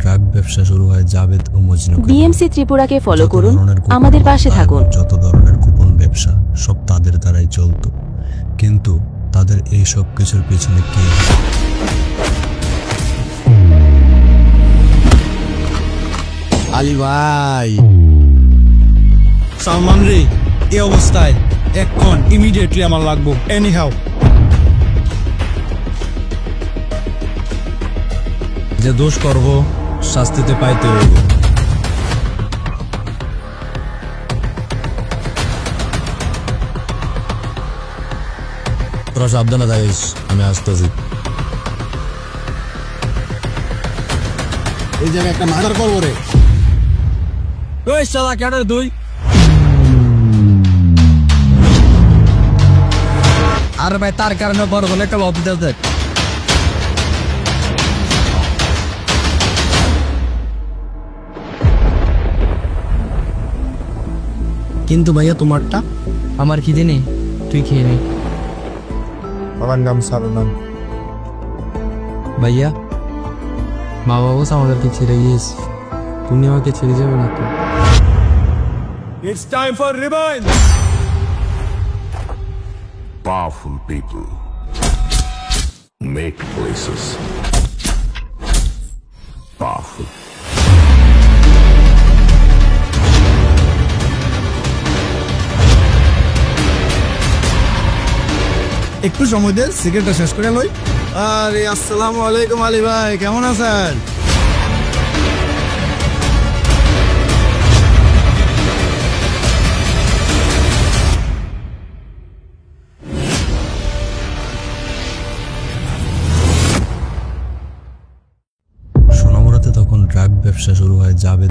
Drug ব্যবসা শুরু হয় জাবেদ ও মজনু। বিএমসি ত্রিপুরাকে ফলো করুন, আমাদের পাশে থাকুন। যত ধরনের গোপন ব্যবসা সব তাদের দ্বারাই চলত, কিন্তু তাদের এই সব কিছুর পিছনে কে? আলী ভাই, সালমান রে, এই অবস্থায় এখন ইমিডিয়েটলি আমার লাগবো, এনি হাউ। যে দোষ করব শাস্তিতে পাইতে হইব। তোরা সাবধানে থাকিস, আমি আসতেছি। এই জায়গায় একটা মার্ডার করবো রে। ওই শালা কেডা তুই? আরে ভাই, তার কারণে বড় বলে একটা লব দিতে দেখ। কিন্তু ভাইয়া তোমারটা? আমার খিদে নেই, তুই খেয়ে নে। আমার নাম সালমান। ভাইয়া, মা বাবা আমাদেরকে ছেড়ে গিয়েছে, তুমি আমাকে ছেড়ে যাবে না তো? It's time for revenge. Powerful people make places powerful. একটু সময় দে, সিগারেটটা শেষ করে লই। আরে আসসালামু আলাইকুম আলী ভাই, কেমন আছেন? সোনামুড়াতে তখন ড্রাগ ব্যবসা শুরু হয় জাবেদ